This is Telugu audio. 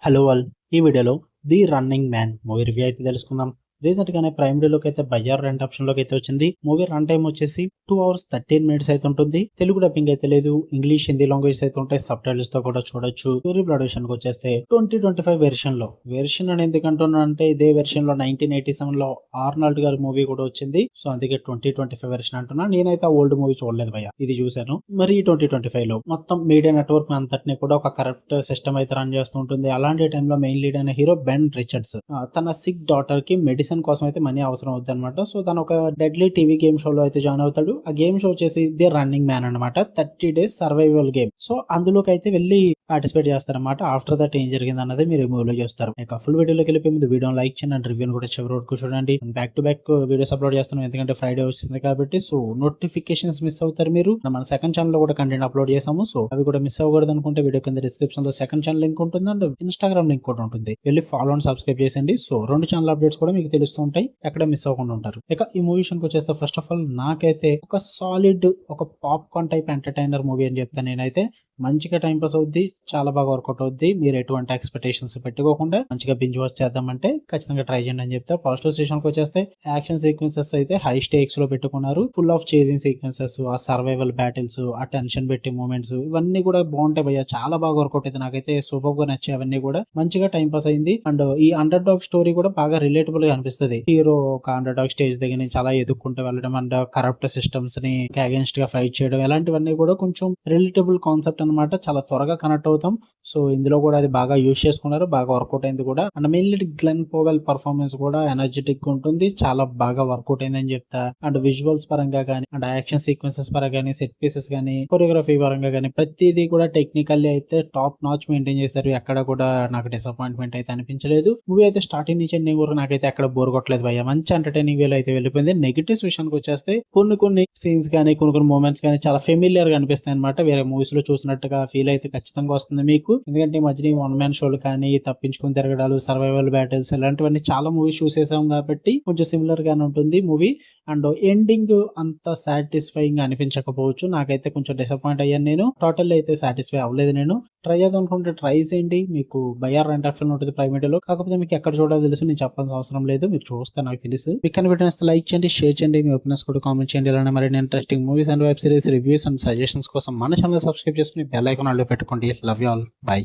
Hello all. ఈ వీడియోలో the running man movie review అయితే తెలుసుకుందాం. రీసెంట్ గానే ప్రైమ్ డేలోకి అయితే బయ్యార్ రెంట్ ఆప్షన్ లోకి అయితే వచ్చింది. మూవీ రన్ టైం వచ్చేసి 2 hours 13 minutes అయితే ఉంటుంది. తెలుగు డబ్బింగ్ అయితే లేదు. ఇంగ్లీష్, హిందీ లాంగ్వేజ్ అయితే ఉంటాయి. సబ్ టైటిల్స్ తో కూడా చూడొచ్చు. స్టోరీ ప్లాట్ విషయానికి వచ్చేస్తే 2025 వెర్షన్ అని ఎందుకంటున్నా అంటే ఇదే వెర్షన్ లో 1987 లో ఆర్నాల్డ్ గారి మూవీ కూడా వచ్చింది. సో అందుకే 2025 వెర్షన్ అంటున్నా. నేనైతే ఆ ఓల్డ్ మూవీ చూడలేదు భయ్య, ఇది చూశాను. మరి 2025 లో మొత్తం మీడియా నెట్వర్క్ అంతటిని కూడా ఒక కరెక్ట్ సిస్టమ్ అయితే రన్ చేస్తూ ఉంటుంది. అలాంటి టైంలో మెయిన్ లీడ్ అయిన హీరో బెన్ రిచర్డ్స్ తన సిక్ డాటర్ కి మెడిసిన్ కోసం అయితే మనీ అవసరం అవుతుంది అనమాట. సో తను ఒక డెడ్లీ టీవీ గేమ్ షోలో అయితే జాయిన్ అవుతాడు. ఆ గేమ్ షో వచ్చేసి ది రన్నింగ్ మ్యాన్ అనమాట. 30 days సర్వైవల్ గేమ్. సో అందులోకి అయితే వెళ్ళి పార్టిసిపేట్ చేస్తారనమాట. ఆఫ్టర్ దట్ ఏం జరిగింది అన్నది మీరు మూవీలో చూస్తారు. ఇక ఫుల్ వీడియోలోకి వెళ్ళిపోయి ముందు వీడియో లైక్ చేయండి అండ్ రివ్యూని కూడా చివరి వరకు చూడండి. Back to back videos upload చేస్తున్నాం ఎందుకంటే ఫ్రైడే వచ్చింది కాబట్టి. సో నోటిఫికేషన్స్ మిస్ అవుతారు మీరు. మన సెకండ్ ఛానల్ లో కూడా కంటెంట్ అప్లోడ్ చేసాము. సో అవి కూడా మిస్ అవ్వకూడదు అనుకుంటే వీడియో కింద డిస్క్రిప్షన్ లో సెకండ్ ఛానల్ లింక్ ఉంటుంది అండ్ ఇన్స్టాగ్రామ్ లింక్ కూడా ఉంటుంది. వెళ్ళి ఫాలో అండ్ సబ్స్క్రైబ్ చేయండి. సో రెండు ఛానల్ అప్డేట్స్ కూడా మీకు తెలుస్తూ ఉంటాయి, ఎక్కడ మిస్ అవ్వకుండా ఉంటారు. ఇక ఈ మూవీ విషయానికి వచ్చేస్తే ఫస్ట్ ఆఫ్ ఆల్ నాకైతే ఒక సాలిడ్ ఒక పాప్కార్న్ టైప్ ఎంటర్టైనర్ మూవీ అని చెప్తాను నేనైతే. మంచిగా టైం పాస్ అవుద్ది, చాలా బాగా వర్కౌట్ అవుద్ది. మీరు ఎటువంటి ఎక్స్పెక్టేషన్స్ పెట్టుకోకుండా మంచిగా బింజ్ వాచ్ చేద్దామంటే ఖచ్చితంగా ట్రై చేయండి అని చెప్తా. పాజిటివ్ సెషన్కి వచ్చేస్తే యాక్షన్ సీక్వెన్సెస్ అయితే హై స్టేక్స్ లో పెట్టుకున్నారు. ఫుల్ ఆఫ్ చేజింగ్ సీక్వెన్సెస్, ఆ సర్వైవల్ బ్యాటిల్స్, ఆ టెన్షన్ పెట్టి మూమెంట్స్ ఇవన్నీ కూడా బాగుంటాయి భయ్య. చాలా బాగా వర్కౌట్ అయితే నాకైతే సూపర్ గా నచ్చాయి. అవన్నీ కూడా మంచిగా టైం పాస్ అయింది. అండ్ ఈ అండర్ డాగ్ స్టోరీ కూడా బాగా రిలేటబుల్ గా అనిపిస్తుంది. హీరో ఒక అండర్ డాగ్ స్టేజ్ దగ్గర నుంచి చాలా ఎదుక్కుంటూ వెళ్ళడం అండ్ కరప్ట్ సిస్టమ్స్ ని అగేన్స్ట్ గా ఫైట్ చేయడం, ఇలాంటివన్నీ కూడా కొంచెం రిలేటబుల్ కాన్సెప్ట్ అనమాట. చాలా త్వరగా కనెక్ట్ అవుతాం. సో ఇందులో కూడా అది బాగా యూజ్ చేసుకున్నారు, బాగా వర్కౌట్ అయింది కూడా. And mainly Glenn Powell performance కూడా ఎనర్జెటిక్ ఉంటుంది, చాలా బాగా వర్కౌట్ అయిందని చెప్తా. అండ్ విజువల్స్ పరంగా కానీ అండ్ యాక్షన్ సీక్వెన్సెస్ పరంగా కానీ సెట్ పీసెస్ కానీ కొరియోగ్రఫీ పరంగా కానీ ప్రతిదీ కూడా టెక్నికల్లీ అయితే టాప్ నాచ్ మెయింటైన్ చేశారు. ఎక్కడ కూడా నాకు డిసప్పాయింట్మెంట్ అయితే అనిపించలేదు. మూవీ అయితే స్టార్టింగ్ నుంచి ఎండింగ్ వరకు నాకైతే ఎక్కడ బోర్ కొట్టలేదు భయ్య. మంచి ఎంటర్టైనింగ్ వేలో అయితే వెళ్ళిపోయింది. నెగిటివ్స్ విషయానికి వచ్చేస్తే కొన్ని సీన్స్ కానీ కొన్ని మూమెంట్స్ కానీ చాలా ఫెమిలియర్ గా అనిపిస్తాయి అనమాట. వేరే మూవీస్ లో చూసినట్టుగా ఫీల్ అయితే ఖచ్చితంగా వస్తుంది మీకు. ఎందుకంటే ఈ మధ్యన వన్ మ్యాన్ షోలు కానీ తప్పించుకుని తిరగడాలు, సర్వైవల్ బ్యాటిల్స్ ఇలాంటివన్నీ చాలా మూవీస్ చూసేసాం కాబట్టి కొంచెం సిమిలర్ గానే ఉంటుంది మూవీ. అండ్ ఎండింగ్ అంత సాటిస్ఫైయింగ్ గా అనిపించకపోవచ్చు. నాకైతే కొంచెం డిసప్పాయింట్ అయ్యాను నేను. టోటల్ అయితే సాటిస్ఫై అవ్వలేదు నేను. ట్రై చేద్దాం అనుకుంటే ట్రై చేయండి. మీకు బయ్యార్ రెంట్ ఆప్షన్ ఉంటుంది ప్రైవేట్ లో. కాకపోతే మీకు ఎక్కడ చూడాలో తెలుసు, నేను చెప్పాల్సిన అవసరం లేదు, మీరు చూస్తే నాకు తెలుసు. మీకు కనిపెట్టిన లైక్ చేయండి, షేర్ చేయండి, మీ ఒపీనియన్స్ కూడా కామెంట్ చేయండి. ఇలానే మరిన్ని interesting movies and web series reviews and suggestions కోసం మన ఛానల్ సబ్స్క్రైబ్ చేసుకుని బెల్ ఐకాన్ ఆల్ పెట్టుకోండి. Love you all, by.